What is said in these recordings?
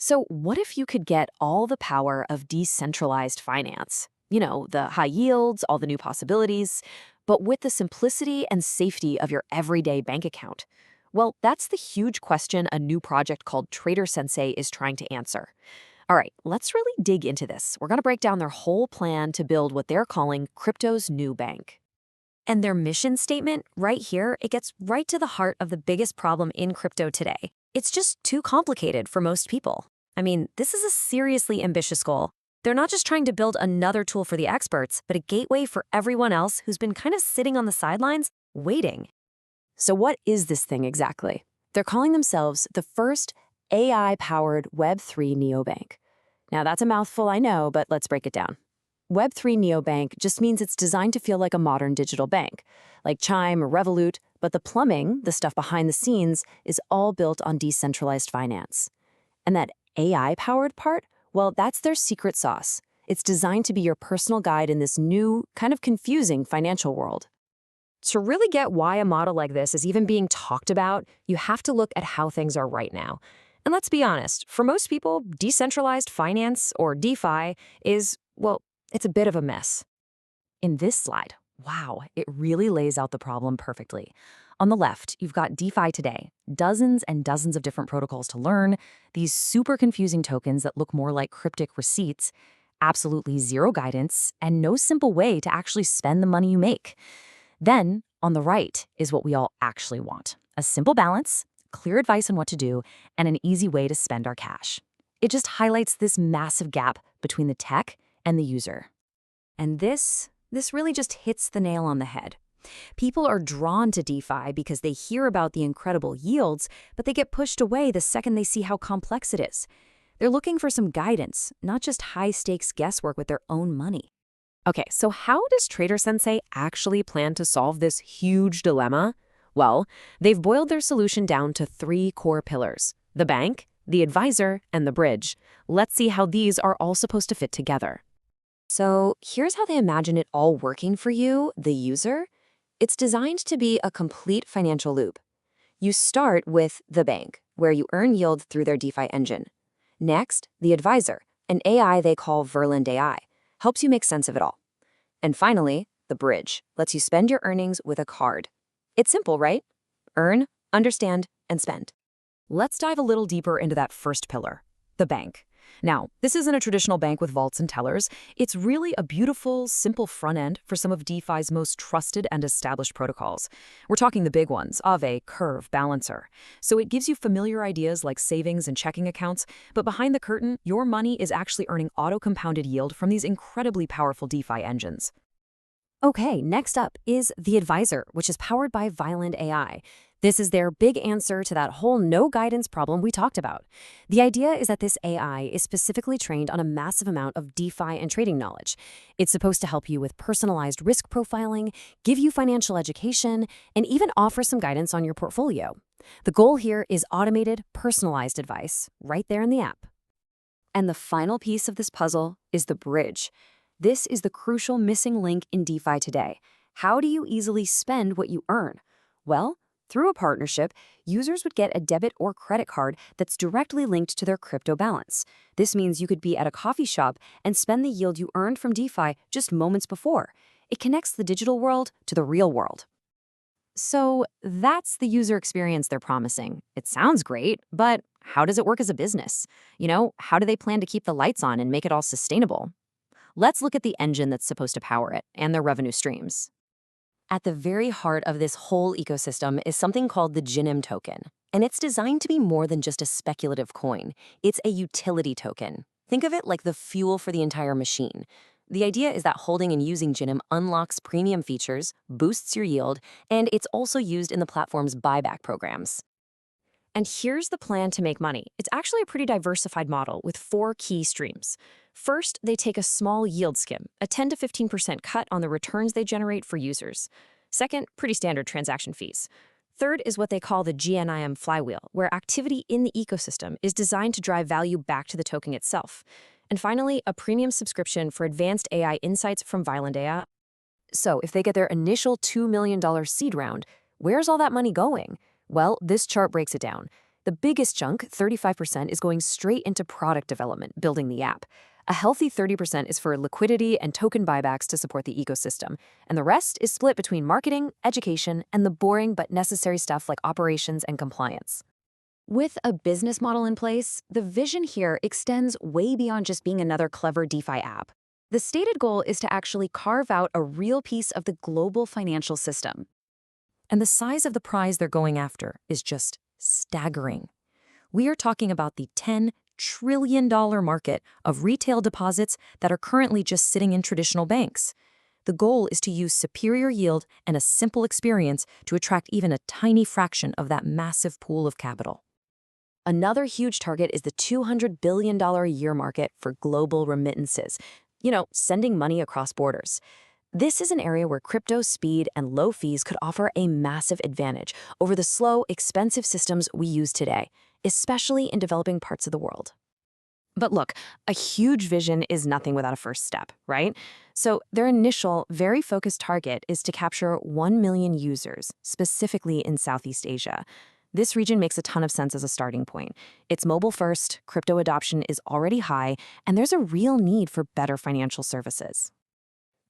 So, what if you could get all the power of decentralized finance? You know, the high yields, all the new possibilities, but with the simplicity and safety of your everyday bank account? Well, that's the huge question a new project called TraderSensei is trying to answer. All right, let's really dig into this. We're going to break down their whole plan to build what they're calling crypto's new bank. And their mission statement, right here, it gets right to the heart of the biggest problem in crypto today. It's just too complicated for most people. I mean, this is a seriously ambitious goal. They're not just trying to build another tool for the experts, but a gateway for everyone else who's been kind of sitting on the sidelines, waiting. So what is this thing exactly? They're calling themselves the first AI-powered Web3 neobank. Now, that's a mouthful, I know, but let's break it down. Web3 neobank just means it's designed to feel like a modern digital bank, like Chime or Revolut, but the plumbing, the stuff behind the scenes, is all built on decentralized finance. And that AI-powered part, well, that's their secret sauce. It's designed to be your personal guide in this new, kind of confusing financial world. To really get why a model like this is even being talked about, you have to look at how things are right now. And let's be honest, for most people, decentralized finance, or DeFi, is, well, it's a bit of a mess. In this slide, wow, it really lays out the problem perfectly. On the left, you've got DeFi today, dozens and dozens of different protocols to learn, these super confusing tokens that look more like cryptic receipts, absolutely zero guidance, and no simple way to actually spend the money you make. Then, on the right is what we all actually want, a simple balance, clear advice on what to do, and an easy way to spend our cash. It just highlights this massive gap between the tech and the user. And this really just hits the nail on the head. People are drawn to DeFi because they hear about the incredible yields, but they get pushed away the second they see how complex it is. They're looking for some guidance, not just high-stakes guesswork with their own money. Okay, so how does TraderSensei actually plan to solve this huge dilemma? Well, they've boiled their solution down to 3 core pillars: the bank, the advisor, and the bridge. Let's see how these are all supposed to fit together. So here's how they imagine it all working for you, the user. It's designed to be a complete financial loop. You start with the bank, where you earn yield through their DeFi engine. Next, the advisor, an AI they call Verland AI, helps you make sense of it all. And finally, the bridge lets you spend your earnings with a card. It's simple, right? Earn, understand, and spend. Let's dive a little deeper into that first pillar, the bank. Now, this isn't a traditional bank with vaults and tellers. It's really a beautiful, simple front end for some of DeFi's most trusted and established protocols. We're talking the big ones, Aave, Curve, Balancer. So it gives you familiar ideas like savings and checking accounts, but behind the curtain, your money is actually earning auto-compounded yield from these incredibly powerful DeFi engines. Okay, next up is the advisor, which is powered by Violent AI. This is their big answer to that whole no guidance problem we talked about. The idea is that this AI is specifically trained on a massive amount of DeFi and trading knowledge. It's supposed to help you with personalized risk profiling, give you financial education, and even offer some guidance on your portfolio. The goal here is automated, personalized advice right there in the app. And the final piece of this puzzle is the bridge. This is the crucial missing link in DeFi today. How do you easily spend what you earn? Well, through a partnership, users would get a debit or credit card that's directly linked to their crypto balance. This means you could be at a coffee shop and spend the yield you earned from DeFi just moments before. It connects the digital world to the real world. So that's the user experience they're promising. It sounds great, but how does it work as a business? How do they plan to keep the lights on and make it all sustainable? Let's look at the engine that's supposed to power it and their revenue streams. At the very heart of this whole ecosystem is something called the GNM token, and it's designed to be more than just a speculative coin. It's a utility token. Think of it like the fuel for the entire machine. The idea is that holding and using GNM unlocks premium features, boosts your yield, and it's also used in the platform's buyback programs. And here's the plan to make money. It's actually a pretty diversified model with 4 key streams. First, they take a small yield skim, a 10 to 15% cut on the returns they generate for users. Second, pretty standard transaction fees. Third is what they call the GNIM flywheel, where activity in the ecosystem is designed to drive value back to the token itself. And finally, a premium subscription for advanced AI insights from Violent AI. So if they get their initial $2 million seed round, where's all that money going? Well, this chart breaks it down. The biggest chunk, 35%, is going straight into product development, building the app. A healthy 30% is for liquidity and token buybacks to support the ecosystem, and the rest is split between marketing, education, and the boring but necessary stuff like operations and compliance. With a business model in place, the vision here extends way beyond just being another clever DeFi app. The stated goal is to actually carve out a real piece of the global financial system. And the size of the prize they're going after is just staggering. We are talking about the $10 trillion market of retail deposits that are currently just sitting in traditional banks. The goal is to use superior yield and a simple experience to attract even a tiny fraction of that massive pool of capital. Another huge target is the $200 billion a year market for global remittances, sending money across borders. This is an area where crypto speed and low fees could offer a massive advantage over the slow, expensive systems we use today, especially in developing parts of the world. But look, a huge vision is nothing without a first step, right? So their initial, very focused target is to capture 1 million users, specifically in Southeast Asia. This region makes a ton of sense as a starting point. It's mobile first, crypto adoption is already high, and there's a real need for better financial services.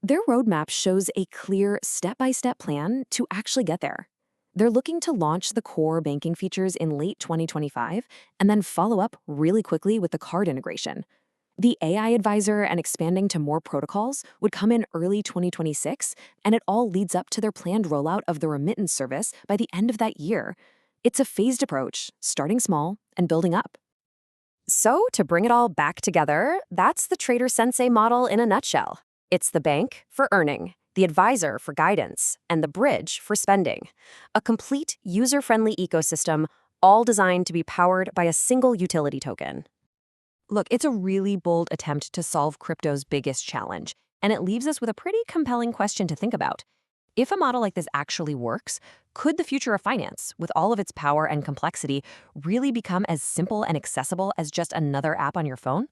Their roadmap shows a clear step-by-step plan to actually get there. They're looking to launch the core banking features in late 2025 and then follow up really quickly with the card integration. The AI advisor and expanding to more protocols would come in early 2026, and it all leads up to their planned rollout of the remittance service by the end of that year. It's a phased approach, starting small and building up. So, to bring it all back together, that's the TraderSensei model in a nutshell. It's the bank for earning, the advisor for guidance, and the bridge for spending. A complete, user-friendly ecosystem, all designed to be powered by a single utility token. Look, it's a really bold attempt to solve crypto's biggest challenge, and it leaves us with a pretty compelling question to think about. If a model like this actually works, could the future of finance, with all of its power and complexity, really become as simple and accessible as just another app on your phone?